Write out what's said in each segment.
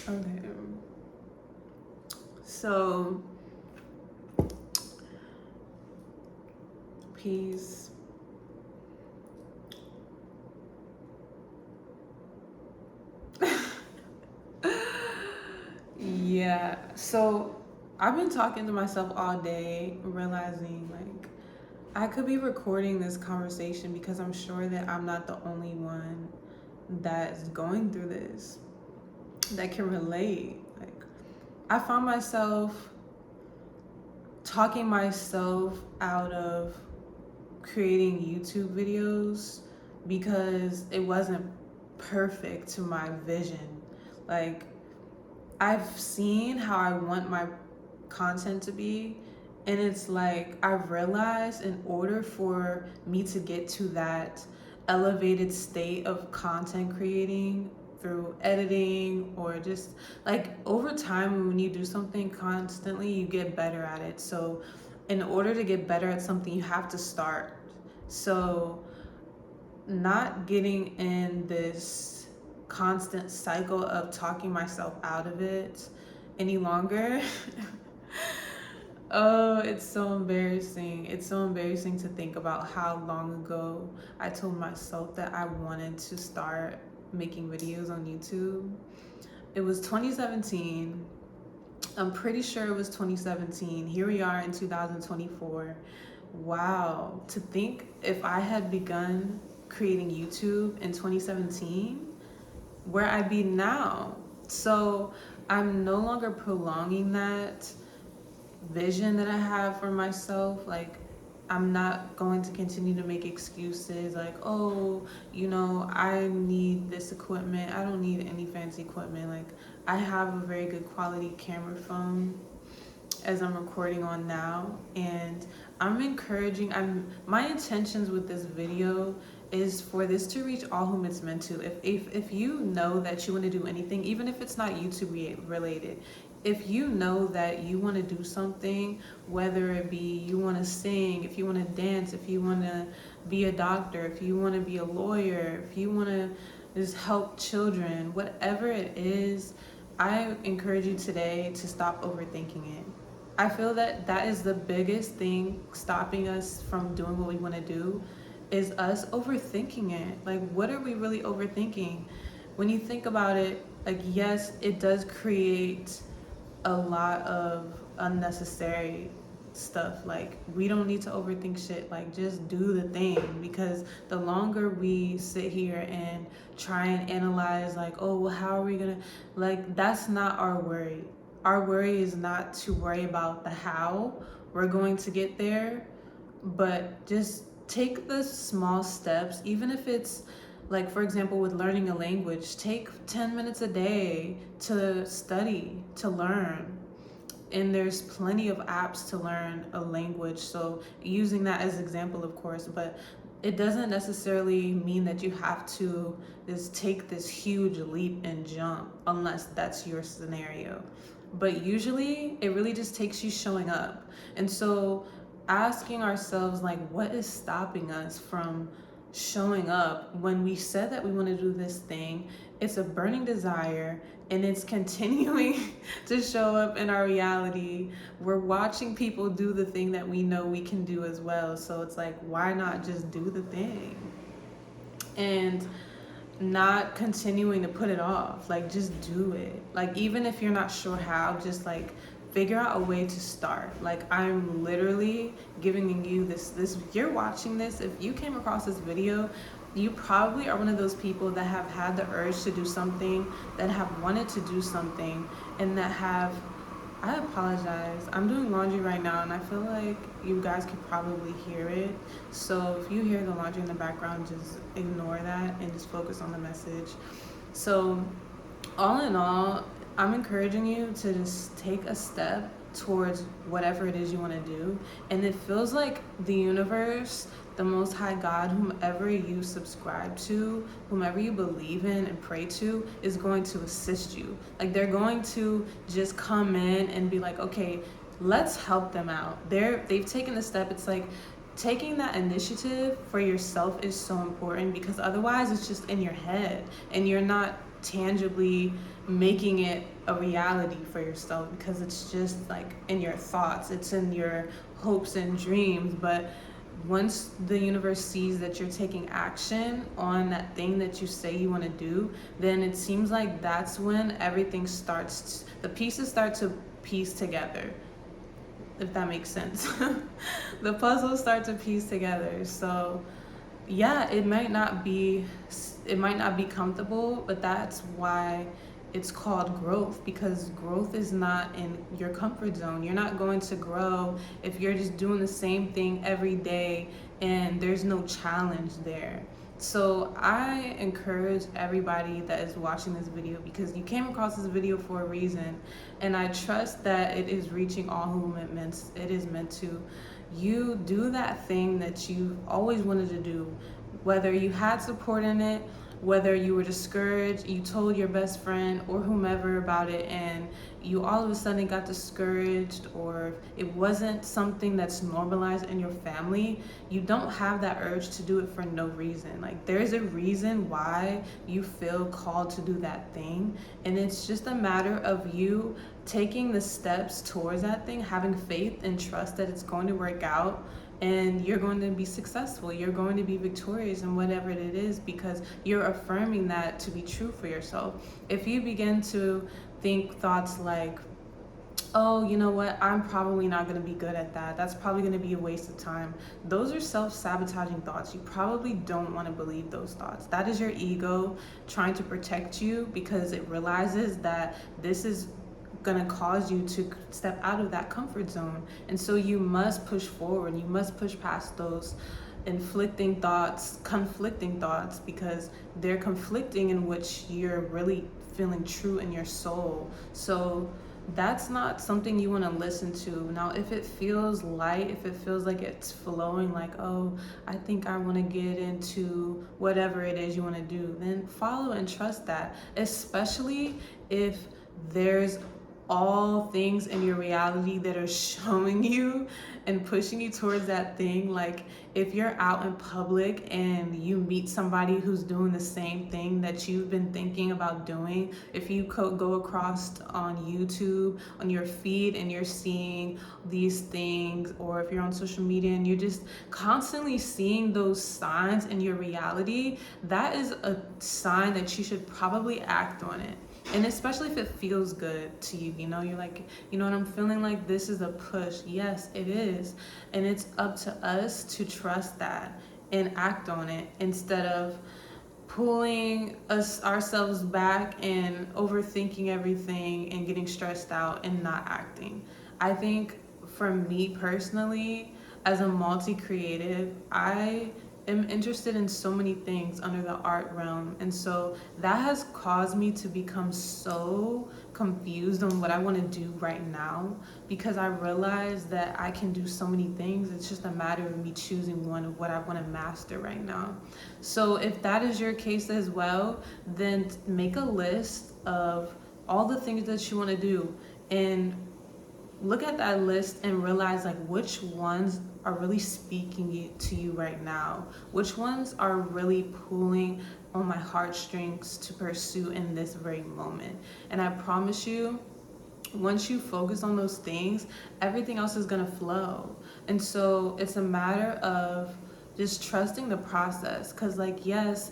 Okay. So, peace. Yeah. So, I've been talking to myself all day, realizing like I could be recording this conversation because I'm sure that I'm not the only one that's going through this, that can relate. Like, I found myself talking myself out of creating YouTube videos because it wasn't perfect to my vision. Like, I've seen how I want my content to be, and it's like I've realized in order for me to get to that elevated state of content creating through editing or just like over time, when you do something constantly you get better at it. So in order to get better at something you have to start. So not getting in this constant cycle of talking myself out of it any longer. Oh, it's so embarrassing. It's so embarrassing to think about how long ago I told myself that I wanted to start making videos on YouTube. It was 2017. I'm pretty sure it was 2017. Here we are in 2024. Wow, to think if I had begun creating YouTube in 2017, where I'd be now. So I'm no longer prolonging that vision that I have for myself. Like, I'm not going to continue to make excuses like, oh, I need this equipment. I don't need any fancy equipment. Like, I have a very good quality camera phone as I'm recording on now, and my intentions with this video is for this to reach all whom it's meant to. If you know that you want to do anything, even if it's not YouTube related, if you know that you want to do something, whether it be you want to sing, if you want to dance, if you want to be a doctor, if you want to be a lawyer, if you want to just help children, whatever it is, I encourage you today to stop overthinking it. I feel that that is the biggest thing stopping us from doing what we want to do, is us overthinking it. Like, what are we really overthinking? When you think about it, like, yes, it does create a lot of unnecessary stuff. Like, we don't need to overthink shit. Like, just do the thing, because the longer we sit here and try and analyze, like, oh, well, how are we gonna, like, that's not our worry. Our worry is not to worry about the how we're going to get there, but just take the small steps. Even if it's like, for example, with learning a language, take 10 minutes a day to study, to learn. And there's plenty of apps to learn a language, so using that as an example, of course, but it doesn't necessarily mean that you have to just take this huge leap and jump unless that's your scenario. But usually it really just takes you showing up. And so asking ourselves, like, what is stopping us from showing up when we said that we want to do this thing? It's a burning desire, and it's continuing to show up in our reality. We're watching people do the thing that we know we can do as well. So it's like, why not just do the thing? And not continuing to put it off. Like, just do it. Like, even if you're not sure how, just like figure out a way to start. Like, I'm literally giving you this if you're watching this, if you came across this video, you probably are one of those people that have had the urge to do something, that have wanted to do something, and that have, I apologize, I'm doing laundry right now, and I feel like you guys could probably hear it. So if you hear the laundry in the background, just ignore that and just focus on the message. So all in all, I'm encouraging you to just take a step towards whatever it is you want to do. And it feels like the universe, the Most High God, whomever you subscribe to, whomever you believe in and pray to, is going to assist you. Like, they're going to just come in and be like, okay, let's help them out. They've taken the step. It's like taking that initiative for yourself is so important, because otherwise it's just in your head and you're not tangibly making it a reality for yourself, because it's just like in your thoughts, it's in your hopes and dreams. But once the universe sees that you're taking action on that thing that you say you want to do, then it seems like that's when everything starts, the pieces start to piece together, if that makes sense. The puzzles start to piece together. So yeah, it might not be comfortable, but that's why it's called growth, because growth is not in your comfort zone. You're not going to grow if you're just doing the same thing every day and there's no challenge there. So I encourage everybody that is watching this video, because you came across this video for a reason, and I trust that it is reaching all whom it is meant to. You do that thing that you always wanted to do, whether you had support in it, whether you were discouraged, you told your best friend or whomever about it and you all of a sudden got discouraged, or it wasn't something that's normalized in your family. You don't have that urge to do it for no reason. Like, there's a reason why you feel called to do that thing, and it's just a matter of you taking the steps towards that thing, having faith and trust that it's going to work out, and you're going to be successful. You're going to be victorious in whatever it is, because you're affirming that to be true for yourself. If you begin to think thoughts like, oh, you know what, I'm probably not going to be good at that, that's probably going to be a waste of time, those are self-sabotaging thoughts. You probably don't want to believe those thoughts. That is your ego trying to protect you, because it realizes that this is going to cause you to step out of that comfort zone. And so you must push forward. You must push past those conflicting thoughts, because they're conflicting in which you're really feeling true in your soul. So that's not something you want to listen to. Now, if it feels light, if it feels like it's flowing, like, oh, I think I want to get into whatever it is you want to do, then follow and trust that, especially if there's all things in your reality that are showing you and pushing you towards that thing. Like, if you're out in public and you meet somebody who's doing the same thing that you've been thinking about doing, if you go across on YouTube on your feed and you're seeing these things, or if you're on social media and you're just constantly seeing those signs in your reality, that is a sign that you should probably act on it. And especially if it feels good to you, you know, you're like, you know what, I'm feeling like this is a push. Yes, it is. And it's up to us to trust that and act on it, instead of pulling ourselves back and overthinking everything and getting stressed out and not acting. I think for me personally, as a multi-creative, I am interested in so many things under the art realm, and so that has caused me to become so confused on what I want to do right now, because I realize that I can do so many things. It's just a matter of me choosing one of what I want to master right now. So if that is your case as well, then make a list of all the things that you want to do, and look at that list and realize, like, which ones are really speaking to you right now, which ones are really pulling on my heartstrings to pursue in this very moment. And I promise you, once you focus on those things, everything else is going to flow. And so it's a matter of just trusting the process, because, like, yes,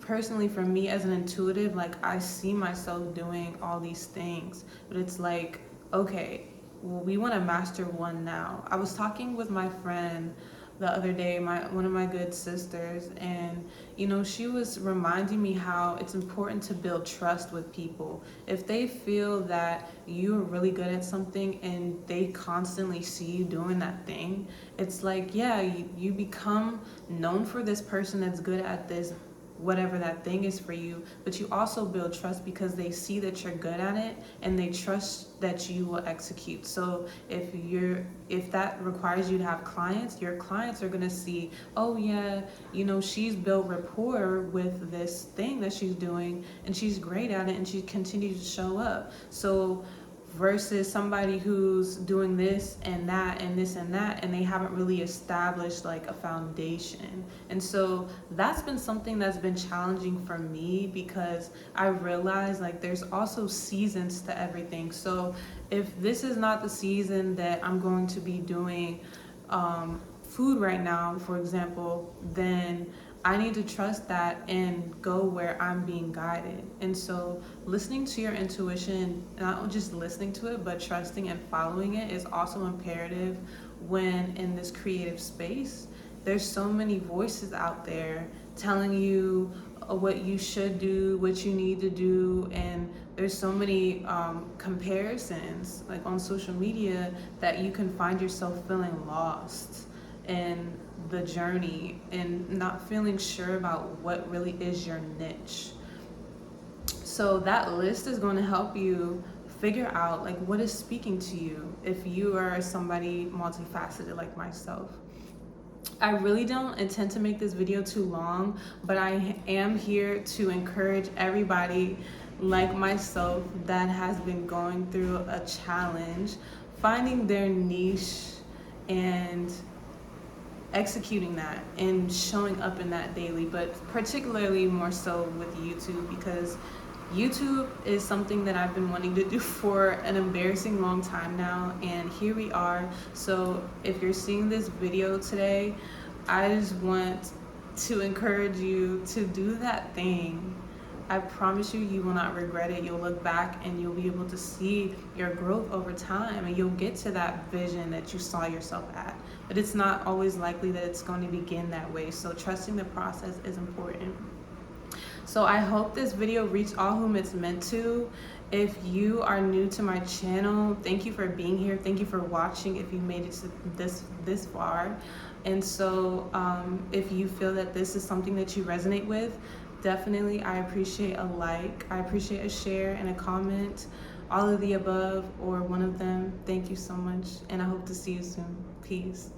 personally for me as an intuitive, like, I see myself doing all these things, but it's like, okay, well, we want to master one now. I was talking with my friend the other day, one of my good sisters, and you know, she was reminding me how it's important to build trust with people. If they feel that you're really good at something and they constantly see you doing that thing, it's like, yeah, you become known for this person that's good at this, whatever that thing is for you, but you also build trust because they see that you're good at it and they trust that you will execute. So if that requires you to have clients, your clients are going to see, oh yeah, you know, she's built rapport with this thing that she's doing and she's great at it and she continues to show up. So versus somebody who's doing this and that and this and that, and they haven't really established like a foundation. And so that's been something that's been challenging for me, because I realize like there's also seasons to everything. So if this is not the season that I'm going to be doing food right now, for example, then I need to trust that and go where I'm being guided. And so listening to your intuition, not just listening to it, but trusting and following it, is also imperative when in this creative space. There's so many voices out there telling you what you should do, what you need to do, and there's so many comparisons like on social media that you can find yourself feeling lost in the journey and not feeling sure about what really is your niche. So that list is going to help you figure out like what is speaking to you if you are somebody multifaceted like myself. I really don't intend to make this video too long, but I am here to encourage everybody like myself that has been going through a challenge, finding their niche and executing that and showing up in that daily, but particularly more so with YouTube, because YouTube is something that I've been wanting to do for an embarrassing long time now, and here we are. So if you're seeing this video today, I just want to encourage you to do that thing. I promise you, you will not regret it. You'll look back and you'll be able to see your growth over time, and you'll get to that vision that you saw yourself at. But it's not always likely that it's going to begin that way. So trusting the process is important. So I hope this video reached all whom it's meant to. If you are new to my channel, thank you for being here. Thank you for watching if you made it to this far. And so if you feel that this is something that you resonate with, definitely I appreciate a like, I appreciate a share and a comment, all of the above or one of them. Thank you so much, and I hope to see you soon. Peace.